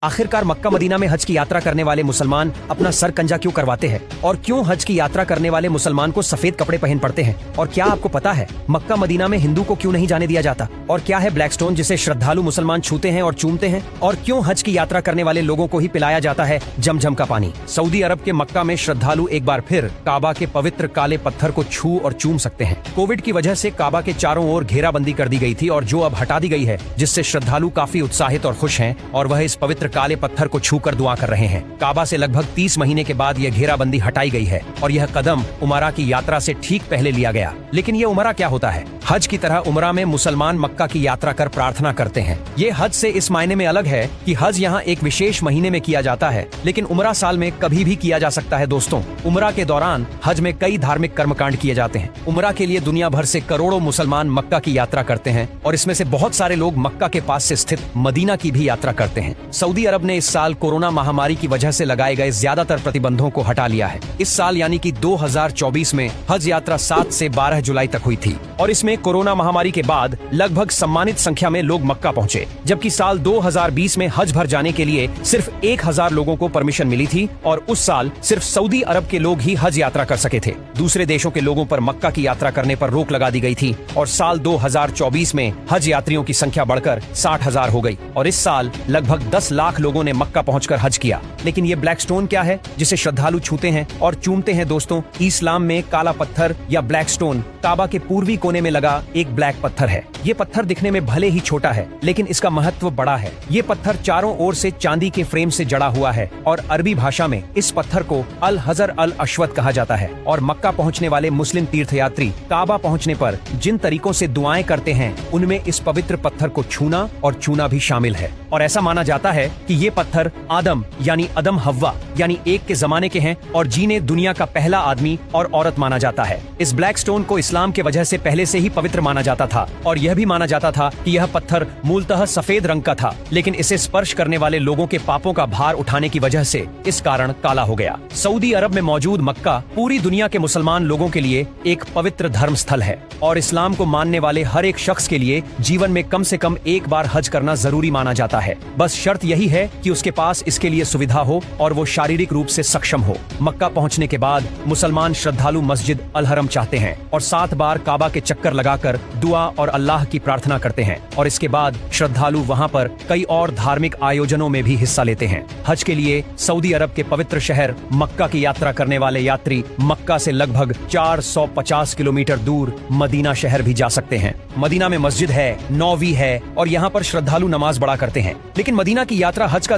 आखिरकार Mecca Medina में हज की यात्रा करने वाले मुसलमान अपना सर कंजा क्यों करवाते हैं और क्यों हज की यात्रा करने वाले मुसलमान को सफेद कपड़े पहन पड़ते हैं और क्या आपको पता है मक्का मदीना में हिंदू को क्यों नहीं जाने दिया जाता और क्या है ब्लैक स्टोन जिसे श्रद्धालु मुसलमान छूते हैं और चूमते हैं और क्यों हज की यात्रा करने वाले लोगों को ही पिलाया जाता है जमझम का पानी। सऊदी अरब के मक्का में श्रद्धालु एक बार फिर काबा के पवित्र काले पत्थर को छू और चूम सकते हैं। कोविड की वजह से काबा के चारों ओर घेराबंदी कर दी गई थी और जो अब हटा दी गई है, जिससे श्रद्धालु काफी उत्साहित और खुश हैं और वह इस पवित्र काले पत्थर को छूकर दुआ कर रहे हैं। काबा से लगभग 30 महीने के बाद यह घेराबंदी हटाई गई है और यह कदम उमरा की यात्रा से ठीक पहले लिया गया। लेकिन ये उमरा क्या होता है? हज की तरह उमरा में मुसलमान मक्का की यात्रा कर प्रार्थना करते हैं। ये हज से इस मायने में अलग है कि हज यहाँ एक विशेष महीने में किया जाता है, लेकिन उमरा साल में कभी भी किया जा सकता है। दोस्तों, उमरा के दौरान हज में कई धार्मिक कर्मकांड किए जाते हैं। उमरा के लिए दुनिया भर से करोड़ों मुसलमान मक्का की यात्रा करते हैं और इसमें से बहुत सारे लोग मक्का के पास से स्थित मदीना की भी यात्रा करते हैं। सऊदी अरब ने इस साल कोरोना महामारी की वजह से लगाए गए ज्यादातर प्रतिबंधों को हटा लिया है। इस साल यानी कि 2024 में हज यात्रा 7 से 12 जुलाई तक हुई थी और इसमें कोरोना महामारी के बाद लगभग सम्मानित संख्या में लोग मक्का पहुंचे, जबकि साल 2020 में हज भर जाने के लिए सिर्फ 1000 लोगों को परमिशन मिली थी और उस साल सिर्फ सऊदी अरब के लोग ही हज यात्रा कर सके थे। दूसरे देशों के लोगों पर मक्का की यात्रा करने पर रोक लगा दी गई थी और साल 2024 में हज यात्रियों की संख्या बढ़कर 60,000 हो गई और इस साल लगभग 10 लाख लोगों ने मक्का पहुंचकर हज किया। लेकिन ये ब्लैक स्टोन क्या है जिसे श्रद्धालु छूते हैं और चूमते हैं? दोस्तों, इस्लाम में काला पत्थर या ब्लैक स्टोन काबा के पूर्वी कोने में लगा एक ब्लैक पत्थर है। ये पत्थर दिखने में भले ही छोटा है, लेकिन इसका महत्व बड़ा है। ये पत्थर चारों ओर से चांदी के फ्रेम से जड़ा हुआ है और अरबी भाषा में इस पत्थर को अल हजर अल अश्वद कहा जाता है। और मक्का पहुंचने वाले मुस्लिम तीर्थयात्री काबा पहुंचने पर जिन तरीकों से दुआएं करते हैं, उनमें इस पवित्र पत्थर को छूना और चूना भी शामिल है। और ऐसा माना जाता है कि ये पत्थर आदम यानी अदम हव्वा यानी एक के जमाने के हैं और जीने दुनिया का पहला आदमी और औरत माना जाता है। इस ब्लैक स्टोन को इस्लाम के वजह से पहले से ही पवित्र माना जाता था और यह भी माना जाता था कि यह पत्थर मूलतः सफेद रंग का था, लेकिन इसे स्पर्श करने वाले लोगों के पापों का भार उठाने की वजह से इस कारण काला हो गया। सऊदी अरब में मौजूद मक्का पूरी दुनिया के मुसलमान लोगों के लिए एक पवित्र धर्म स्थल है और इस्लाम को मानने वाले हर एक शख्स के लिए जीवन में कम से कम एक बार हज करना जरूरी माना जाता है। बस शर्त यही है कि उसके पास इसके लिए सुविधा हो और वो शारीरिक रूप से सक्षम हो। मक्का पहुंचने के बाद मुसलमान श्रद्धालु मस्जिद अल हरम चाहते हैं और 7 बार काबा के चक्कर लगाकर दुआ और अल्लाह की प्रार्थना करते हैं और इसके बाद श्रद्धालु वहां पर कई और धार्मिक आयोजनों में भी हिस्सा लेते हैं। हज के लिए सऊदी अरब के पवित्र शहर मक्का की यात्रा करने वाले यात्री मक्का से लगभग 450 किलोमीटर दूर मदीना शहर भी जा सकते हैं। मदीना में मस्जिद है, नौवी है और यहाँ पर श्रद्धालु नमाज पढ़ा करते हैं। लेकिन मदीना की यात्रा हज का